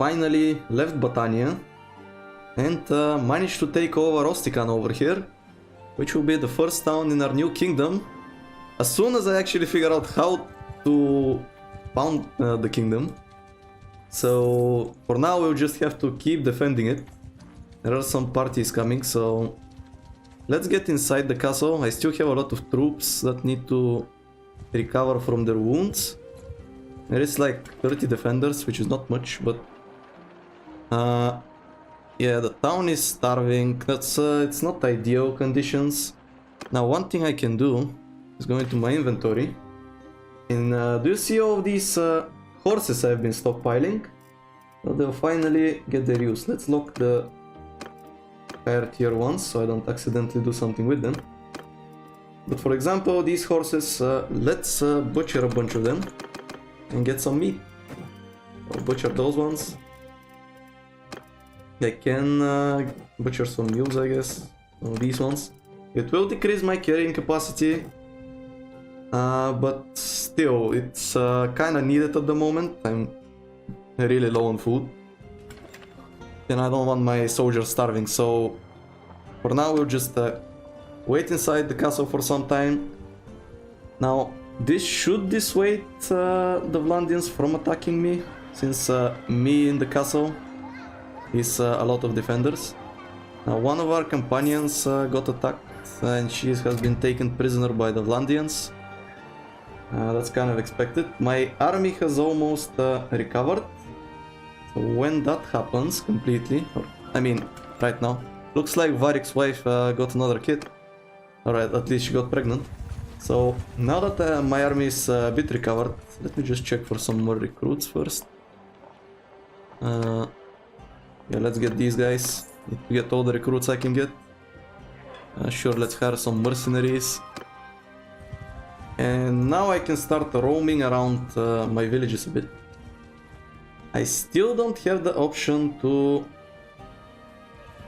finally left Botania and managed to take over Ostican over here, which will be the first town in our new kingdom, as soon as I actually figure out how to found the kingdom. So for now we'll just have to keep defending it. There are some parties coming, so let's get inside the castle. I still have a lot of troops that need to recover from their wounds. There is like 30 defenders, which is not much, but yeah, the town is starving. That's it's not ideal conditions. Now one thing I can do is go into my inventory. And do you see all of these horses I've been stockpiling? Well, they'll finally get their use. Let's lock the higher tier ones so I don't accidentally do something with them. But for example, these horses, let's butcher a bunch of them and get some meat. I'll butcher those ones. I can butcher some mules, I guess. Oh, these ones. It will decrease my carrying capacity, but still, it's kind of needed at the moment. I'm really low on food, and I don't want my soldiers starving. So for now, we'll just wait inside the castle for some time. Now, this should dissuade the Vlandians from attacking me, since me in the castle is a lot of defenders. Now, one of our companions got attacked, and she has been taken prisoner by the Vlandians. That's kind of expected. My army has almost recovered. So when that happens completely, or I mean right now, looks like Varric's wife got another kid. Alright, at least she got pregnant. So now that my army is a bit recovered, let me just check for some more recruits first. Yeah, let's get these guys. Need to get all the recruits I can get. Sure, let's hire some mercenaries. And now I can start roaming around my villages a bit. I still don't have the option to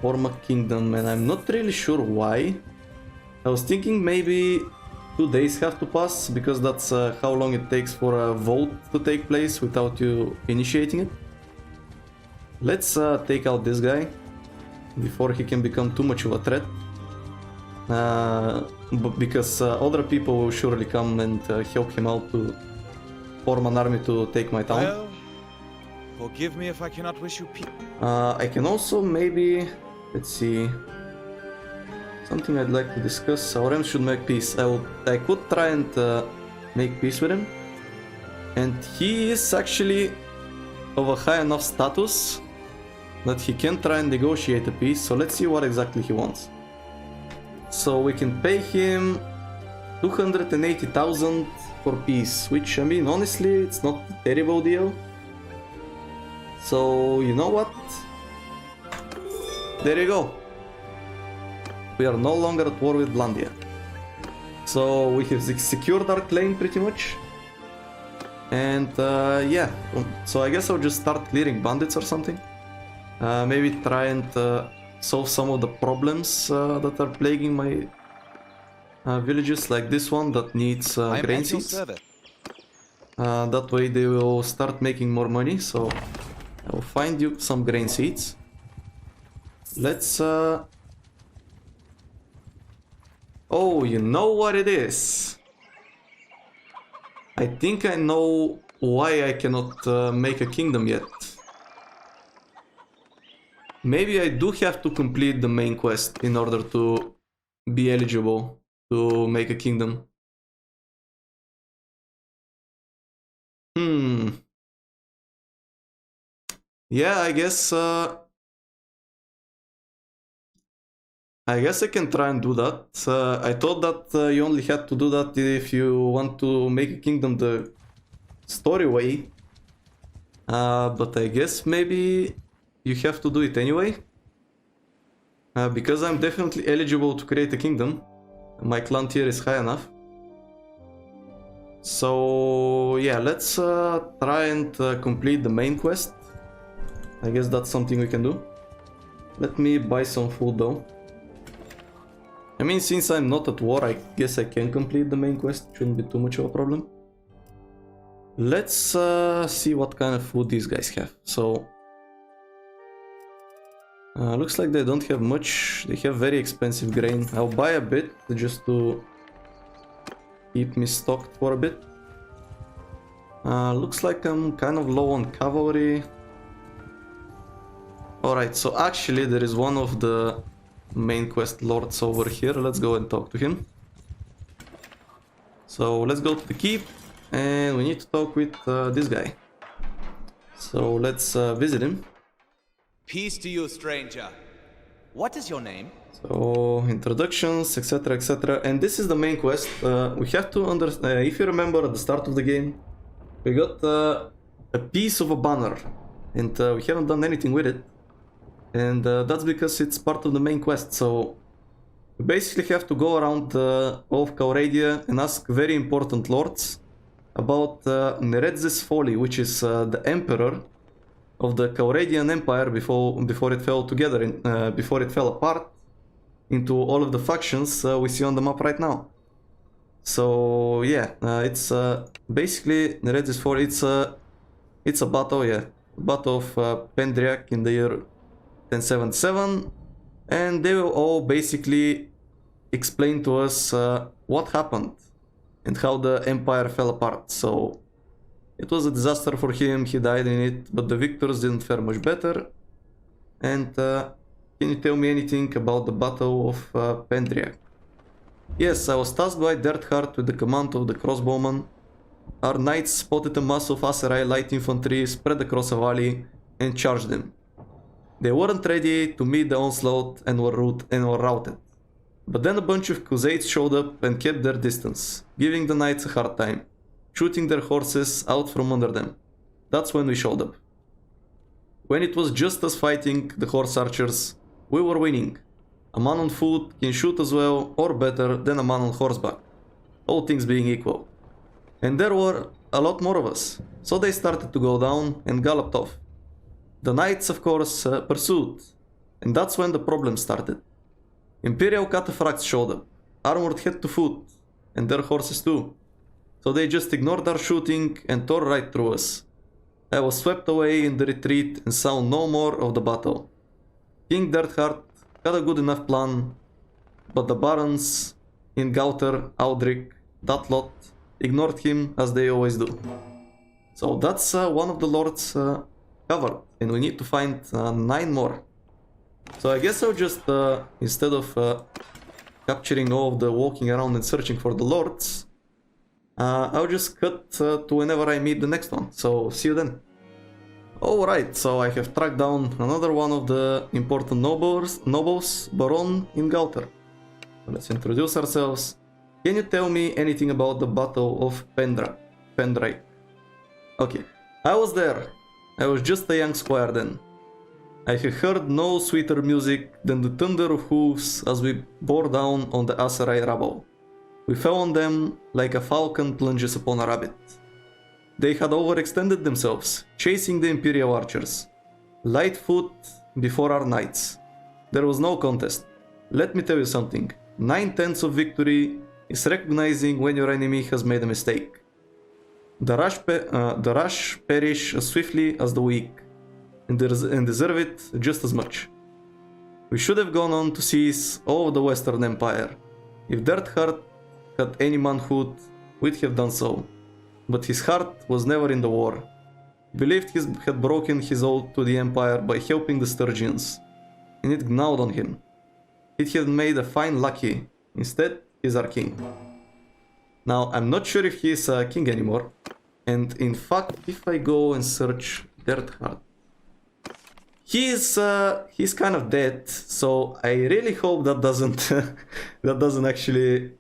form a kingdom, and I'm not really sure why. I was thinking maybe 2 days have to pass, because that's how long it takes for a vote to take place without you initiating it. Let's take out this guy before he can become too much of a threat. Because other people will surely come and help him out to form an army to take my town. Well, forgive me if I cannot wish you peace. I can also maybe, let's see, something I'd like to discuss. Our M should make peace. I could try and make peace with him, and he is actually of a high enough status that he can try and negotiate a peace. So let's see what exactly he wants. So we can pay him 280,000 for peace, which, I mean, honestly, it's not a terrible deal. So, you know what? There you go. We are no longer at war with Vlandia. So we have secured our claim pretty much. And yeah, so I guess I'll just start clearing bandits or something. Maybe try and solve some of the problems that are plaguing my villages, like this one that needs grain seeds. That way they will start making more money, so I will find you some grain seeds. Let's oh, you know what it is? I think I know why I cannot make a kingdom yet. Maybe I do have to complete the main quest in order to be eligible to make a kingdom. Yeah, I guess I can try and do that. I thought that you only had to do that if you want to make a kingdom the story way. But I guess maybe you have to do it anyway. Because I'm definitely eligible to create a kingdom. My clan tier is high enough. So yeah, let's try and complete the main quest. I guess that's something we can do. Let me buy some food though. I mean, since I'm not at war, I guess I can complete the main quest. Shouldn't be too much of a problem. Let's see what kind of food these guys have. So Looks like they don't have much. They have very expensive grain. I'll buy a bit just to keep me stocked for a bit. Looks like I'm kind of low on cavalry. Alright, so actually there is one of the main quest lords over here. Let's go and talk to him. So let's go to the keep and we need to talk with this guy. So let's visit him. Peace to you, stranger. What is your name? So introductions, etc, etc. And this is the main quest. We have to understand, if you remember at the start of the game, we got a piece of a banner and we haven't done anything with it. And that's because it's part of the main quest. So we basically have to go around all of Calradia and ask very important lords about Nerez's folly, which is the emperor of the Calradian Empire before it fell together, before it fell apart into all of the factions we see on the map right now. So yeah, it's basically Nerez's folly. It's a battle, yeah, battle of Pendriac in the year 1077, and they will all basically explain to us what happened and how the empire fell apart. So it was a disaster for him, he died in it, but the victors didn't fare much better. And can you tell me anything about the battle of Pendriac? Yes, I was tasked by Dirtheart with the command of the crossbowmen. Our knights spotted a mass of Aserai light infantry spread across a valley and charged them. They weren't ready to meet the onslaught and were routed. But then a bunch of Khuzaites showed up and kept their distance, giving the knights a hard time, shooting their horses out from under them. That's when we showed up. When it was just us fighting the horse archers, we were winning. A man on foot can shoot as well or better than a man on horseback, all things being equal. And there were a lot more of us, so they started to go down and galloped off. The knights, of course, pursued, and that's when the problem started. Imperial cataphracts showed up, armored head to foot, and their horses too. So they just ignored our shooting and tore right through us. I was swept away in the retreat and saw no more of the battle. King Dirtheart had a good enough plan, but the barons in Gauter, Audric, that lot, ignored him as they always do. So that's one of the lords covered, and we need to find 9 more. So I guess I'll just, instead of capturing all of the walking around and searching for the lords, I'll just cut to whenever I meet the next one. So see you then. Alright, so I have tracked down another one of the important nobles, Baron in Gauter. Let's introduce ourselves. Can you tell me anything about the Battle of Pendriac? Okay, I was there. I was just a young squire then. I have heard no sweeter music than the thunder of hooves as we bore down on the Aserai rabble. We fell on them like a falcon plunges upon a rabbit. They had overextended themselves, chasing the Imperial archers. Light foot before our knights. There was no contest. Let me tell you something. 9/10 of victory is recognizing when your enemy has made a mistake. The rash perish as swiftly as the weak, and deserve it just as much. We should have gone on to seize all of the Western Empire. If Dirtheart had any manhood, we'd have done so. But his heart was never in the war. He believed he had broken his oath to the Empire by helping the Sturgians, and it gnawed on him. It had made a fine lackey. Instead, he's our king. Now, I'm not sure if he's a king anymore. And in fact, if I go and search Dirtheart, he's kind of dead. So I really hope that doesn't actually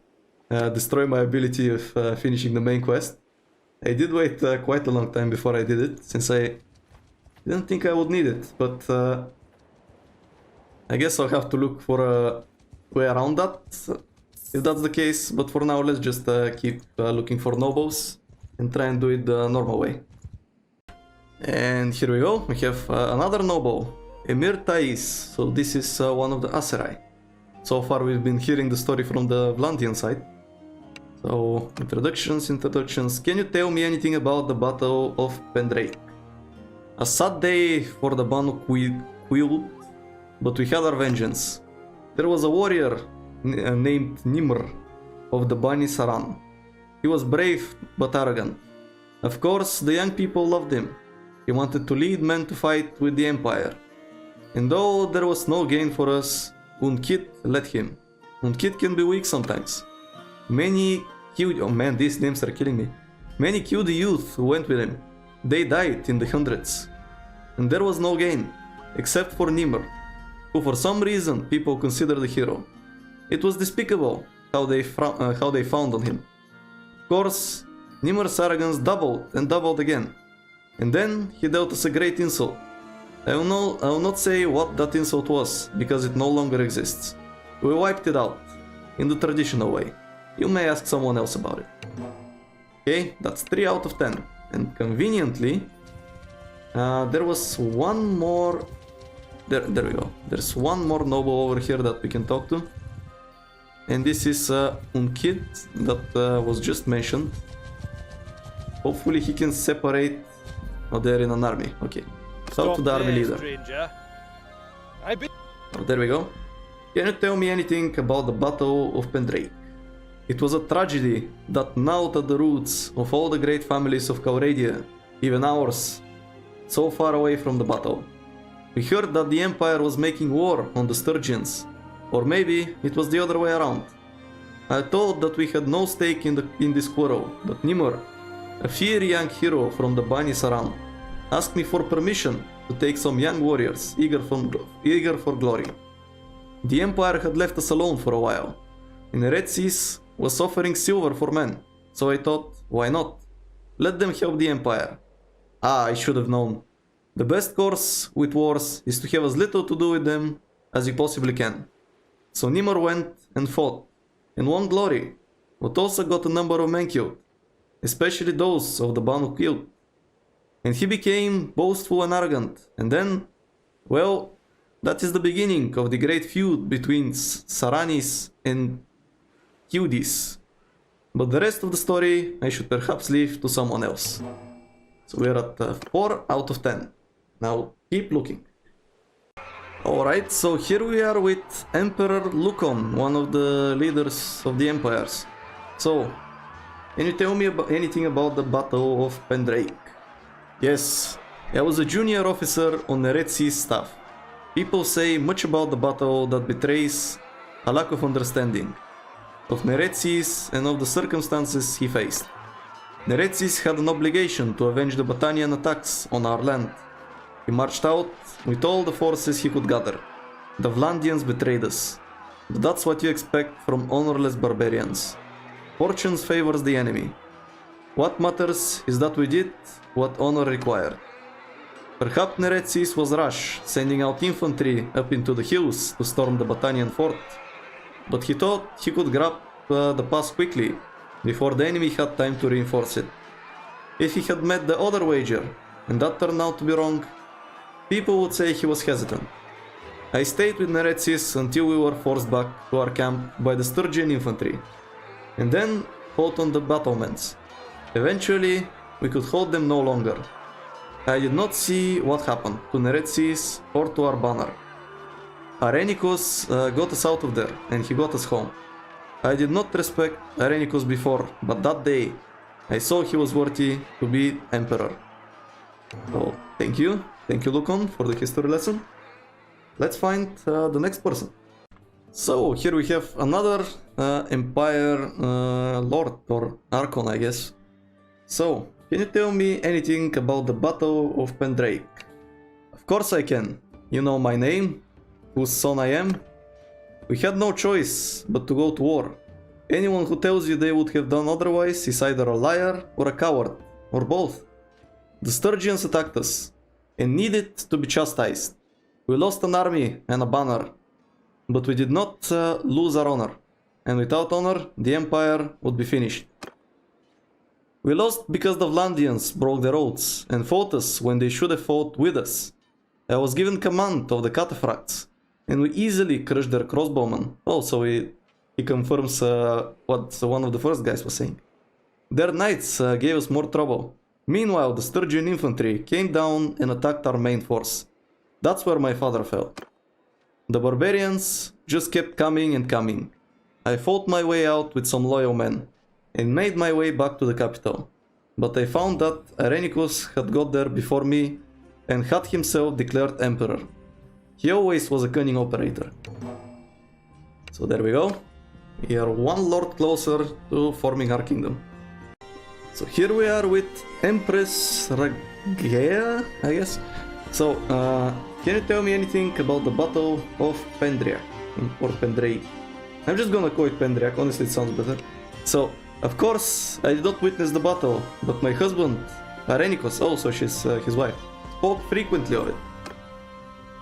destroy my ability of finishing the main quest. I did wait quite a long time before I did it, since I didn't think I would need it. But I guess I'll have to look for a way around that, if that's the case. But for now, let's just keep looking for nobles and try and do it the normal way. And here we go, we have another noble, Emir Thais. So this is one of the Aserai. So far we've been hearing the story from the Vlandian side. So, introductions. Can you tell me anything about the Battle of Pendriac? A sad day for the Banu Quild, but we had our vengeance. There was a warrior named Nimr of the Bani Saran. He was brave but arrogant. Of course, the young people loved him. He wanted to lead men to fight with the Empire. And though there was no gain for us, Unkit led him. Unkit can be weak sometimes. Many killed— oh man, these names are killing me. Many killed the youth who went with him. They died in the hundreds. And there was no gain, except for Nimr, who for some reason people considered a hero. It was despicable how they found on him. Of course, Nimr's arrogance doubled and doubled again. And then he dealt us a great insult. I will not say what that insult was, because it no longer exists. We wiped it out, in the traditional way. You may ask someone else about it. Okay, that's 3 out of 10. And conveniently, there was one more... There we go. There's one more noble over here that we can talk to. And this is Unkit that was just mentioned. Hopefully he can separate... Oh, they're in an army. Okay. Talk to the army leader. Oh, there we go. Can you tell me anything about the Battle of Pendrake? It was a tragedy that gnawed at the roots of all the great families of Calradia, even ours, so far away from the battle. We heard that the Empire was making war on the Sturgians, or maybe it was the other way around. I thought that we had no stake in this quarrel, but Nimr, a fiery young hero from the Bani Saran, asked me for permission to take some young warriors eager for glory. The Empire had left us alone for a while, and the Red Seas was offering silver for men, so I thought, why not? Let them help the Empire. Ah, I should have known. The best course with wars is to have as little to do with them as you possibly can. So Nimr went and fought, and won glory, but also got a number of men killed, especially those of the Banu Qilt. And he became boastful and arrogant, and then, well, that is the beginning of the great feud between Saranis and Qildis. But the rest of the story I should perhaps leave to someone else. So we're at 4 out of 10. Now keep looking. Alright, so here we are with Emperor Lukon, one of the leaders of the empires. So, can you tell me anything about the Battle of Pendrake? Yes, I was a junior officer on the Red Sea staff. People say much about the battle that betrays a lack of understanding of Neretzis and of the circumstances he faced. Neretzis had an obligation to avenge the Battanian attacks on our land. He marched out with all the forces he could gather. The Vlandians betrayed us. But that's what you expect from honorless barbarians. Fortune favors the enemy. What matters is that we did what honor required. Perhaps Neretzis was rash, sending out infantry up into the hills to storm the Battanian fort. But he thought he could grab the pass quickly, before the enemy had time to reinforce it. If he had met the other wager, and that turned out to be wrong, people would say he was hesitant. I stayed with Neretzis until we were forced back to our camp by the Sturgian infantry, and then fought on the battlements. Eventually, we could hold them no longer. I did not see what happened to Neretzis or to our banner. Arenikos got us out of there, and he got us home. I did not respect Arenikos before, but that day, I saw he was worthy to be emperor. So, thank you Lukon, for the history lesson. Let's find the next person. So, here we have another Empire Lord, or Archon, I guess. So, can you tell me anything about the Battle of Pendrake? Of course I can. You know my name, whose son I am. We had no choice but to go to war. Anyone who tells you they would have done otherwise is either a liar or a coward, or both. The Sturgians attacked us, and needed to be chastised. We lost an army and a banner, but we did not lose our honor, and without honor, the Empire would be finished. We lost because the Vlandians broke their oaths and fought us when they should have fought with us. I was given command of the cataphracts, and we easily crushed their crossbowmen. Also, he confirms what one of the first guys was saying. Their knights gave us more trouble. Meanwhile, the Sturgian infantry came down and attacked our main force. That's where my father fell. The barbarians just kept coming and coming. I fought my way out with some loyal men, and made my way back to the capital. But I found that Arenicus had got there before me, and had himself declared emperor. He always was a cunning operator. So there we go. We are one lord closer to forming our kingdom. So here we are with Empress Ragea, I guess. So, can you tell me anything about the Battle of Pendriac? Or Pendraic? I'm just gonna call it Pendriac, honestly it sounds better. So, of course, I did not witness the battle, but my husband, Arenicus, also she's his wife, spoke frequently of it.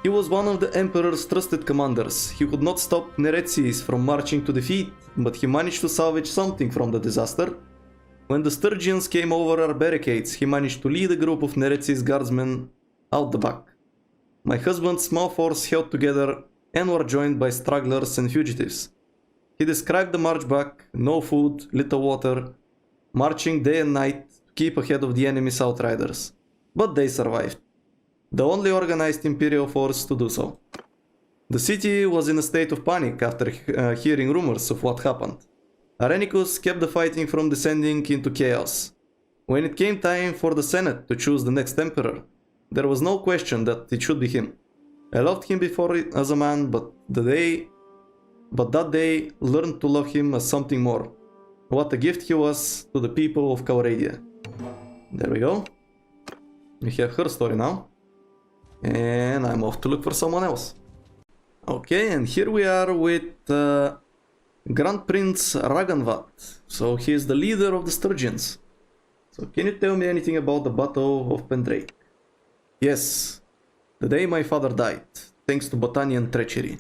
He was one of the Emperor's trusted commanders. He could not stop Neretzes from marching to defeat, but he managed to salvage something from the disaster. When the Sturgians came over our barricades, he managed to lead a group of Neretzes guardsmen out the back. My husband's small force held together and were joined by stragglers and fugitives. He described the march back, no food, little water, marching day and night to keep ahead of the enemy's outriders. But they survived. The only organized imperial force to do so. The city was in a state of panic after hearing rumors of what happened. Arenicus kept the fighting from descending into chaos. When it came time for the Senate to choose the next emperor, there was no question that it should be him. I loved him before as a man, but that day learned to love him as something more. What a gift he was to the people of Calradia. There we go. We have her story now. And I'm off to look for someone else. Okay, and here we are with Grand Prince Raganvat. So he is the leader of the Sturgians. So can you tell me anything about the Battle of Pendraic? Yes, the day my father died, thanks to Botanian treachery.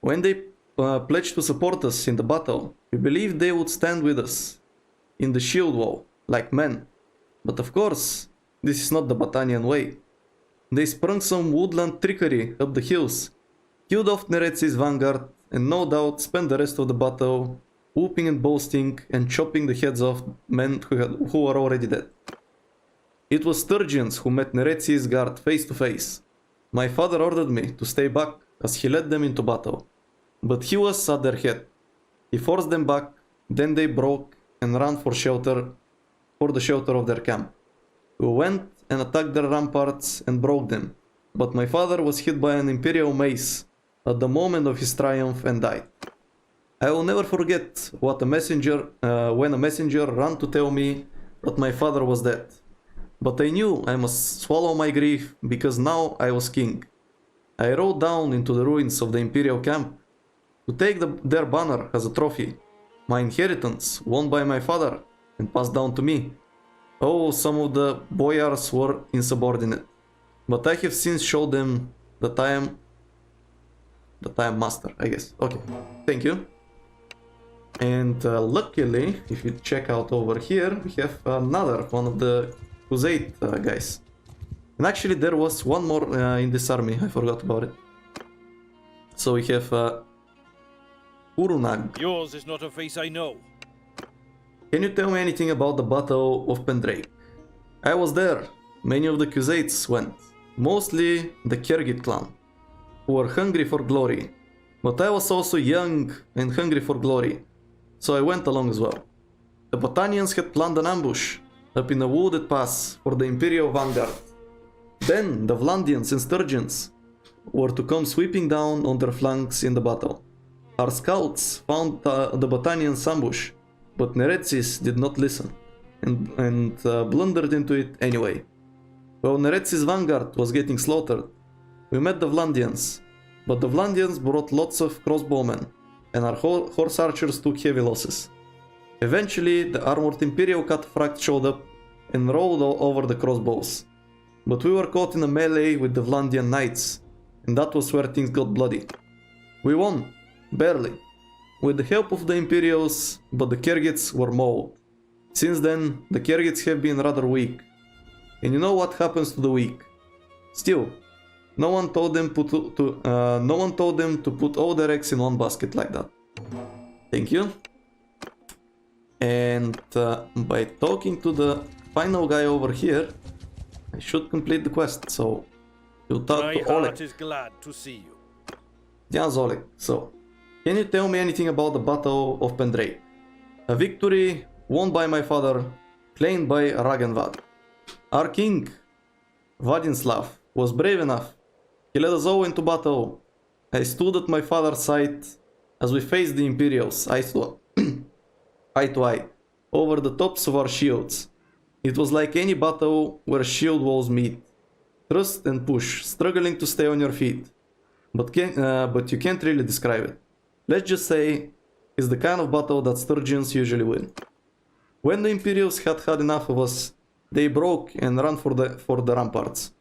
When they pledged to support us in the battle, we believed they would stand with us in the shield wall, like men. But of course, this is not the Botanian way. They sprung some woodland trickery up the hills, killed off Neretzes' vanguard, and no doubt spent the rest of the battle whooping and boasting and chopping the heads off men who were already dead. It was Sturgians who met Neretzes' guard face to face. My father ordered me to stay back as he led them into battle, but he was at their head. He forced them back, then they broke and ran for the shelter of their camp. We went and attacked their ramparts and broke them, but my father was hit by an imperial mace at the moment of his triumph and died. I will never forget when a messenger ran to tell me that my father was dead. But I knew I must swallow my grief because now I was king. I rode down into the ruins of the imperial camp to take their banner as a trophy, my inheritance won by my father and passed down to me. Oh, some of the boyars were insubordinate, but I have since showed them that I am master, I guess. Okay, thank you. And luckily, if you check out over here, we have another one of the Crusade guys. And actually there was one more in this army, I forgot about it. So we have Urunag. Yours is not a face I know. Can you tell me anything about the Battle of Pendraic? I was there. Many of the Crusades went. Mostly the Kergit clan, who were hungry for glory. But I was also young and hungry for glory, so I went along as well. The Botanians had planned an ambush up in a wooded pass for the Imperial vanguard. Then the Vlandians and Sturgians were to come sweeping down on their flanks in the battle. Our scouts found the Botanians' ambush, but Neretzes did not listen and blundered into it anyway. While Neretzes' vanguard was getting slaughtered, we met the Vlandians, but the Vlandians brought lots of crossbowmen, and our horse archers took heavy losses. Eventually, the armored Imperial Cataphract showed up and rolled over the crossbows, but we were caught in a melee with the Vlandian knights, and that was where things got bloody. We won, barely, with the help of the Imperials, but the Kergits were mauled. Since then, the Kergits have been rather weak, and you know what happens to the weak. Still, no one told them to put all their eggs in one basket like that. Thank you. And by talking to the final guy over here, I should complete the quest. So, you talk to Oleg. My heart is glad to see you. Yeah, Zolik, so, can you tell me anything about the Battle of Pendrae? A victory won by my father, claimed by Ragenvad. Our king, Vadislav, was brave enough. He led us all into battle. I stood at my father's side as we faced the Imperials, eye to eye, over the tops of our shields. It was like any battle where shield walls meet. Thrust and push, struggling to stay on your feet. But you can't really describe it. Let's just say, it's the kind of battle that Sturgeons usually win. When the Imperials had enough of us, they broke and ran for the ramparts.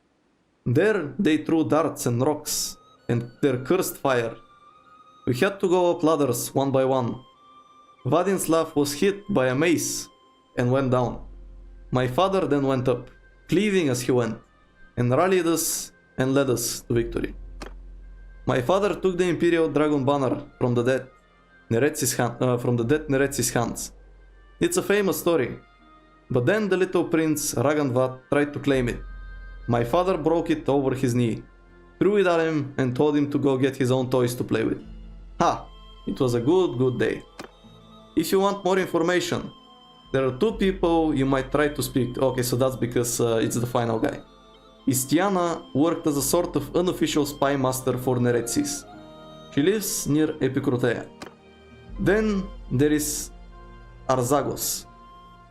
There they threw darts and rocks and their cursed fire. We had to go up ladders one by one. Vadislav was hit by a mace and went down. My father then went up, cleaving as he went, and rallied us and led us to victory. My father took the Imperial Dragon Banner from the dead Neretsi's hands. It's a famous story. But then the little prince Ragenvad tried to claim it. My father broke it over his knee, threw it at him and told him to go get his own toys to play with. Ha! It was a good day. If you want more information, there are two people you might try to speak to. Okay, so that's because it's the final guy. Istiana worked as a sort of unofficial spy master for Neretsis. She lives near Epikrutea. Then there is Arzagos,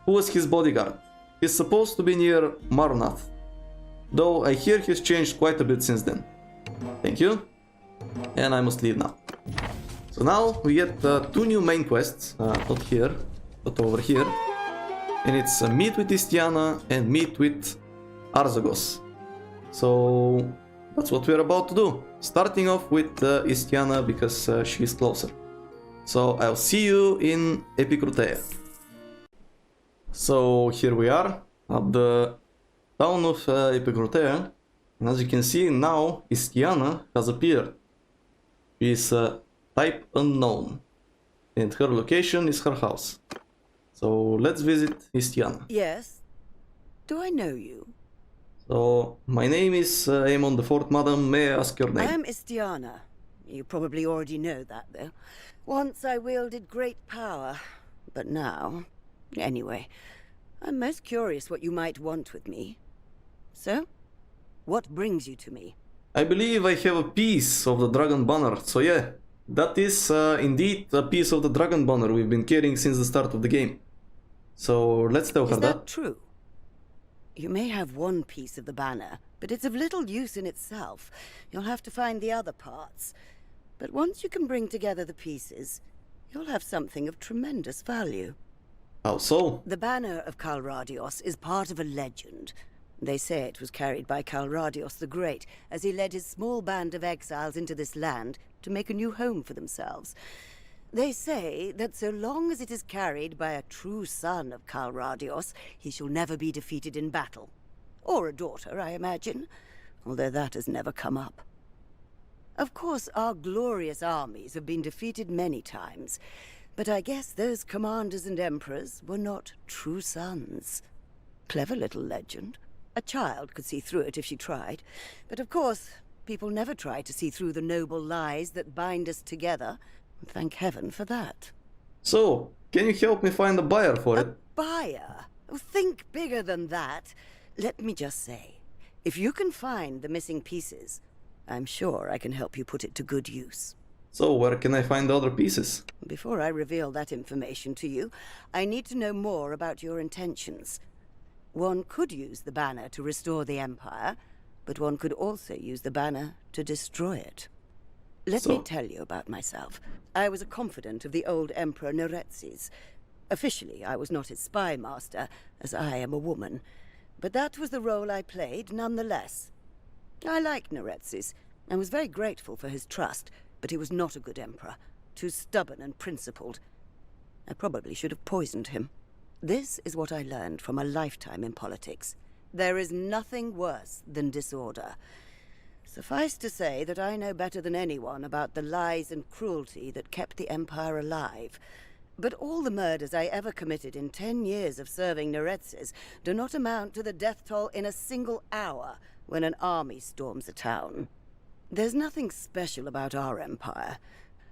who was his bodyguard. He's supposed to be near Marnath, though I hear he's changed quite a bit since then. Thank you, and I must leave now. So now we get two new main quests, not here, but over here. And it's meet with Istiana and meet with Arzagos. So that's what we're about to do. Starting off with Istiana because she's closer. So I'll see you in Epikrutea. So here we are at the town of Epikrutea. And as you can see now, Istiana has appeared. She is type unknown. And her location is her house. So let's visit Istiana. Yes? Do I know you? So, my name is Aemon the Fourth, madam. May I ask your name? I am Istiana. You probably already know that, though. Once I wielded great power, but now... Anyway, I'm most curious what you might want with me. So, what brings you to me? I believe I have a piece of the Dragon Banner, so yeah. That is indeed a piece of the Dragon Banner we've been carrying since the start of the game. So, let's tell her that. Is that true? You may have one piece of the banner, but it's of little use in itself. You'll have to find the other parts. But once you can bring together the pieces, you'll have something of tremendous value. How so? The banner of Calradios is part of a legend. They say it was carried by Calradios the Great as he led his small band of exiles into this land to make a new home for themselves. They say that so long as it is carried by a true son of Calradios, he shall never be defeated in battle. Or a daughter, I imagine, although that has never come up. Of course, our glorious armies have been defeated many times, but I guess those commanders and emperors were not true sons. Clever little legend. A child could see through it if she tried. But of course, people never try to see through the noble lies that bind us together. Thank heaven for that. So, can you help me find a buyer for it? A buyer? Oh, think bigger than that. Let me just say, if you can find the missing pieces, I'm sure I can help you put it to good use. So, where can I find the other pieces? Before I reveal that information to you, I need to know more about your intentions. One could use the banner to restore the Empire, but one could also use the banner to destroy it. Let me tell you about myself. I was a confidant of the old Emperor Neretsis. Officially, I was not his spy master, as I am a woman. But that was the role I played, nonetheless. I liked Neretsis, and was very grateful for his trust, but he was not a good emperor. Too stubborn and principled. I probably should have poisoned him. This is what I learned from a lifetime in politics. There is nothing worse than disorder. Suffice to say that I know better than anyone about the lies and cruelty that kept the Empire alive. But all the murders I ever committed in 10 years of serving Neretsis do not amount to the death toll in a single hour when an army storms a town. There's nothing special about our empire.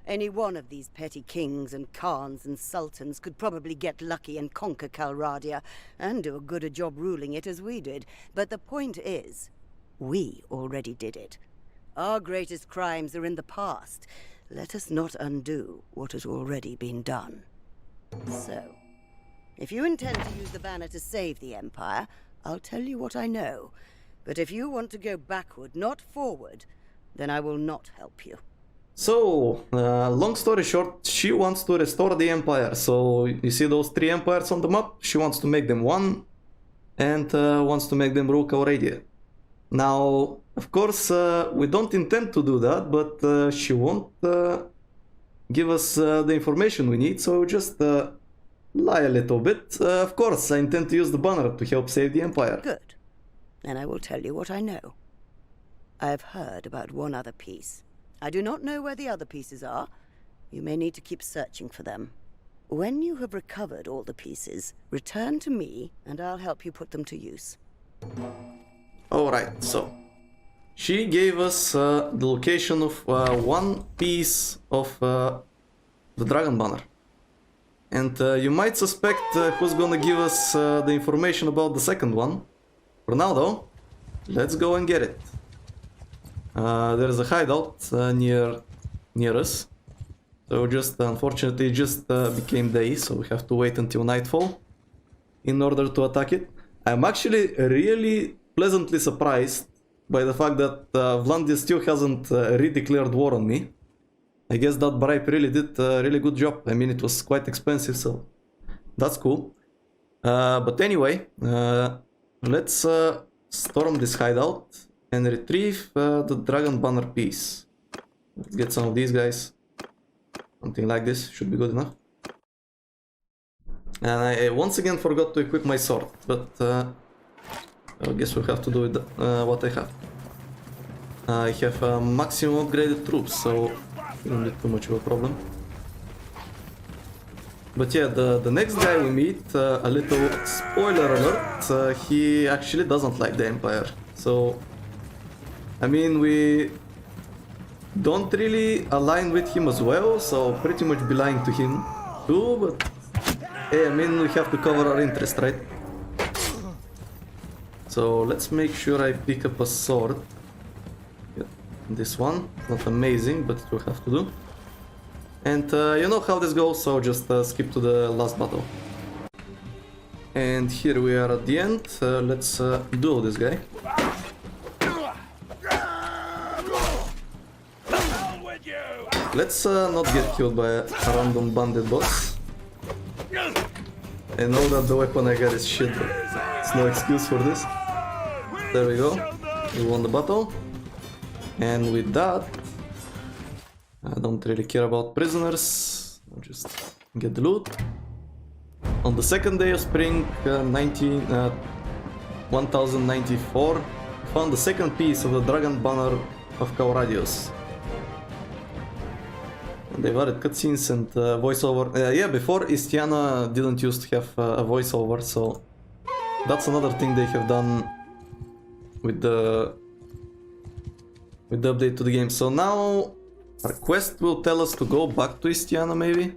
Any one of these petty kings and khans and sultans could probably get lucky and conquer Calradia, and do a good a job ruling it as we did. But the point is, we already did it. Our greatest crimes are in the past. Let us not undo what has already been done. So, if you intend to use the banner to save the Empire, I'll tell you what I know. But if you want to go backward, not forward, then I will not help you. So, long story short, she wants to restore the Empire. So, you see those 3 empires on the map? She wants to make them one, and wants to make them rule Calradia. Now, of course, we don't intend to do that, but she won't give us the information we need, so just lie a little bit. Of course, I intend to use the banner to help save the Empire. Good. Then I will tell you what I know. I have heard about one other piece. I do not know where the other pieces are. You may need to keep searching for them. When you have recovered all the pieces, return to me, and I'll help you put them to use. Alright, so she gave us the location of one piece of the dragon banner. And you might suspect who's gonna give us the information about the second one. For now though, let's go and get it. There's a hideout near us. So just unfortunately it just became day, so we have to wait until nightfall in order to attack it. I'm actually really pleasantly surprised by the fact that Vlandia still hasn't redeclared war on me. I guess that bribe really did a really good job. I mean, it was quite expensive, so that's cool. But anyway, let's storm this hideout and retrieve the dragon banner piece. Let's get some of these guys. Something like this should be good enough. And I once again forgot to equip my sword, but I guess we'll have to do with what I have. I have maximum upgraded troops, so it won't be too much of a problem. But yeah, the next guy we meet, a little spoiler alert, he actually doesn't like the Empire. So, I mean, we don't really align with him as well, so pretty much be lying to him too, but hey, I mean, we have to cover our interest, right? So let's make sure I pick up a sword. Yeah, this one, not amazing, but it will have to do. And you know how this goes, so just skip to the last battle. And here we are at the end. Let's duel this guy. Let's not get killed by a random bandit boss. I know that the weapon I got is shit, but it's no excuse for this. There we go. We won the battle. And with that, I don't really care about prisoners. I'll just get the loot. On the second day of spring, 1094, we found the second piece of the dragon banner of Calradios. They've added cutscenes and voiceover. Yeah, before Istiana didn't used to have a voiceover, so that's another thing they have done with the update to the game. So now our quest will tell us to go back to Istiana, maybe?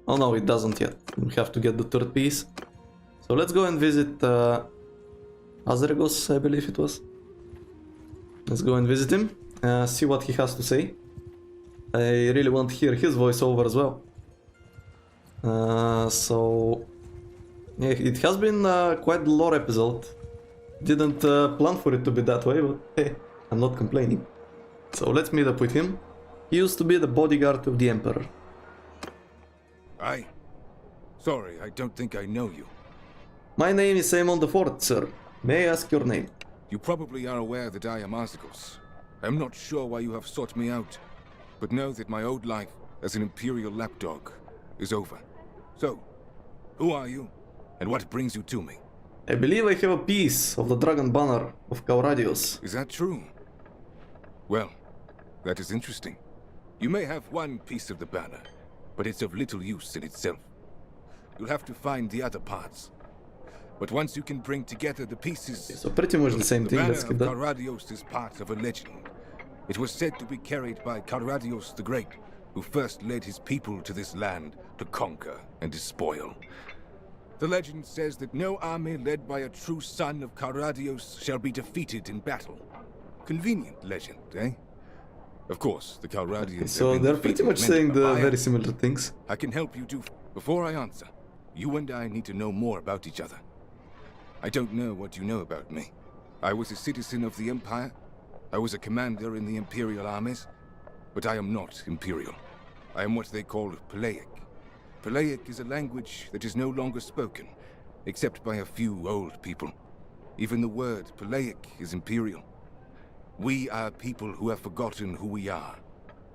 Oh no, it doesn't yet. We have to get the third piece. So let's go and visit Azregos, I believe it was. Let's go and visit him, see what he has to say. I really want to hear his voiceover as well. So yeah, it has been quite the lore episode. Didn't plan for it to be that way, but hey, I'm not complaining. So let's meet up with him. He used to be the bodyguard of the Emperor. Sorry, I don't think I know you. My name is Aemon IV, sir. May I ask your name? You probably are aware that I am Azregos. I'm not sure why you have sought me out, but know that my old life as an Imperial lapdog is over. So, who are you, and what brings you to me? I believe I have a piece of the dragon banner of Calradios. Is that true? Well, that is interesting. You may have one piece of the banner, but it's of little use in itself. You'll have to find the other parts. But once you can bring together the pieces... So pretty much the same thing, let's skip that. Calradios is part of a legend. It was said to be carried by Calradios the Great, who first led his people to this land to conquer and despoil. The legend says that no army led by a true son of Calradios shall be defeated in battle. Convenient legend, eh? Of course, the Calradians So they're pretty much saying the very similar things. I can help you do. Before I answer, you and I need to know more about each other. I don't know what you know about me. I was a citizen of the Empire. I was a commander in the Imperial armies. But I am not Imperial. I am what they call Palaic. Palaic is a language that is no longer spoken, except by a few old people. Even the word Palaic is Imperial. We are people who have forgotten who we are.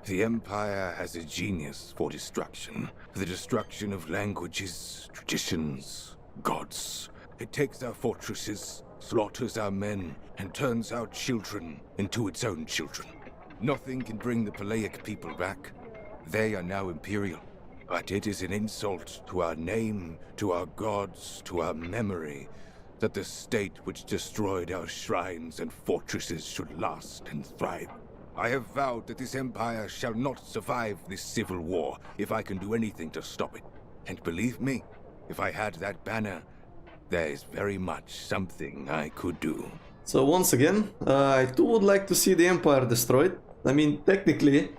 The Empire has a genius for destruction. For the destruction of languages, traditions, gods. It takes our fortresses, slaughters our men, and turns our children into its own children. Nothing can bring the Palaic people back. They are now Imperial. But it is an insult to our name, to our gods, to our memory, that the state which destroyed our shrines and fortresses should last and thrive. I have vowed that this empire shall not survive this civil war if I can do anything to stop it. And believe me, if I had that banner, there is very much something I could do. So once again, I too would like to see the Empire destroyed. I mean, technically,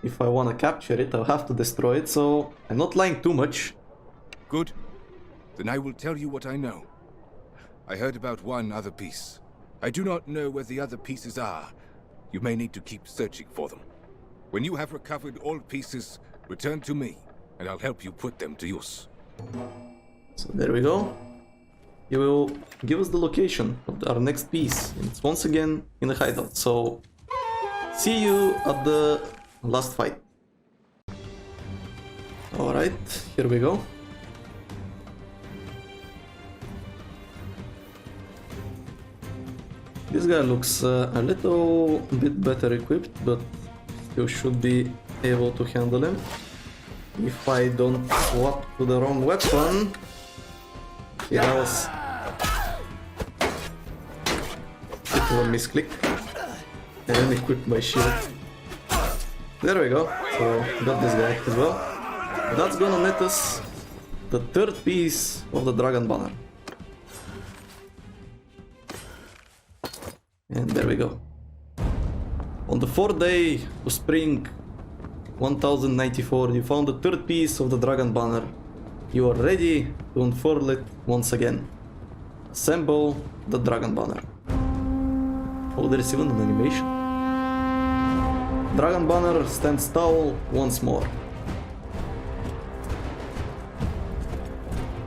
if I want to capture it, I'll have to destroy it, so I'm not lying too much. Good. Then I will tell you what I know. I heard about one other piece. I do not know where the other pieces are. You may need to keep searching for them. When you have recovered all pieces, return to me, and I'll help you put them to use. So there we go. He will give us the location of our next piece. It's once again in the hideout, so see you at the last fight. Alright, here we go. This guy looks a little bit better equipped, but still should be able to handle him. If I don't swap to the wrong weapon. Yeah, that was a bit of a misclick. And then equip my shield. There we go. So got this guy as well. That's gonna net us the third piece of the Dragon Banner. And there we go. On the 4th day of spring 1094, you found the third piece of the Dragon Banner. You are ready to unfurl it once again. Assemble the Dragon Banner. Oh, there is even an animation. Dragon Banner stands tall once more.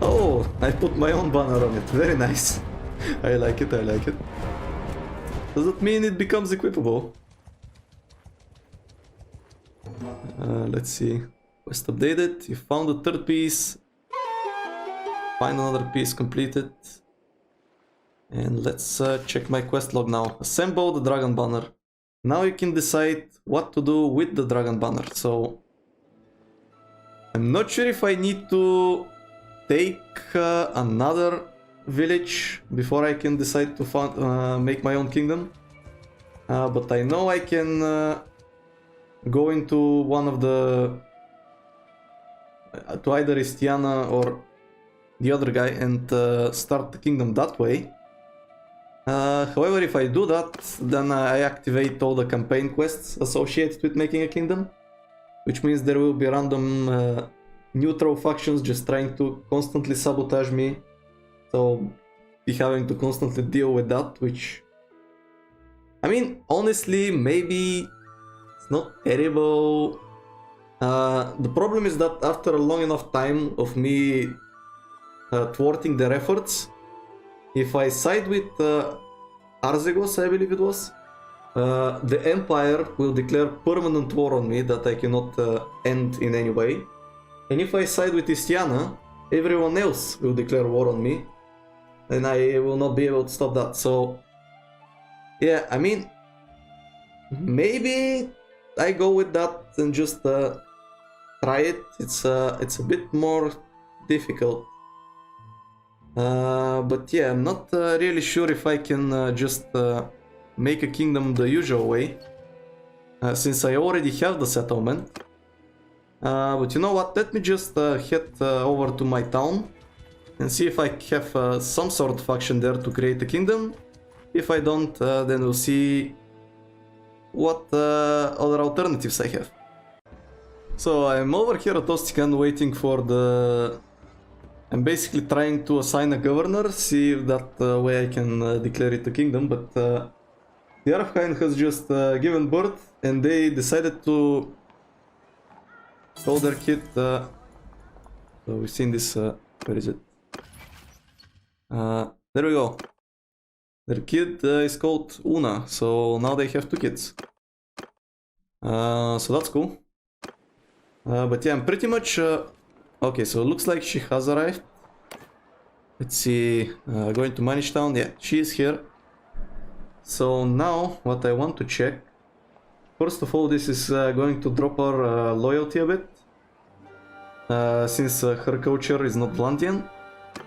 Oh, I put my own banner on it. Very nice. I like it, I like it. Does it mean it becomes equipable? Let's see. Quest updated. You found the third piece. Find another piece completed. And let's check my quest log now. Assemble the Dragon Banner. Now you can decide what to do with the Dragon Banner. So I'm not sure if I need to take another village before I can decide to make my own kingdom. But I know I can go into one of the to either Istiana or the other guy and start the kingdom that way. However, if I do that, then I activate all the campaign quests associated with making a kingdom, which means there will be random neutral factions just trying to constantly sabotage me, so be having to constantly deal with that, which, I mean, honestly, maybe it's not terrible. The problem is that after a long enough time of me thwarting their efforts, if I side with Arzegos, I believe it was, the Empire will declare permanent war on me that I cannot end in any way. And if I side with Istiana, everyone else will declare war on me, and I will not be able to stop that. So, yeah, I mean, maybe I go with that and just try it. It's a bit more difficult. But yeah, I'm not really sure if I can just make a kingdom the usual way. since I already have the settlement. But you know what, let me just head over to my town and see if I have some sort of faction there to create a kingdom. If I don't, then we'll see what other alternatives I have. So I'm over here at Ostican waiting for the... I'm basically trying to assign a governor, see if that way I can declare it a kingdom, but the Arfheim has just given birth and they decided to show their kid. So we've seen this, where is it? There we go. Their kid is called Una, so now they have 2 kids. So that's cool. But yeah, I'm pretty much... okay, so it looks like she has arrived. Let's see, going to Manish Town, yeah, she is here. So now, what I want to check... First of all, this is going to drop our loyalty a bit. Since her culture is not Vlandian.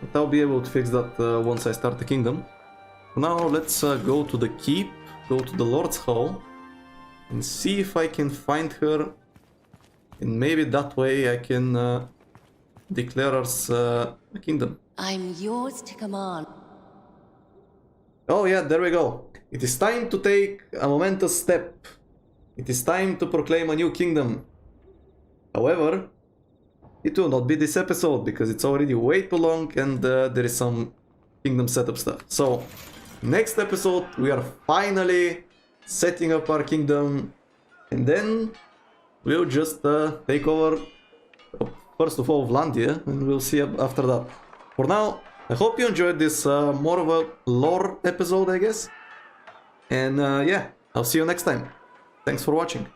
But I'll be able to fix that once I start the kingdom. Now let's go to the keep, go to the Lord's Hall. And see if I can find her. And maybe that way I can declare us a kingdom. I'm yours to command. Oh yeah, there we go. It is time to take a momentous step. It is time to proclaim a new kingdom. However, it will not be this episode because it's already way too long and there is some kingdom setup stuff. So, next episode we are finally setting up our kingdom and then we'll just take over first of all Vlandia and we'll see after that. For now, I hope you enjoyed this more of a lore episode, I guess. And yeah, I'll see you next time. Thanks for watching.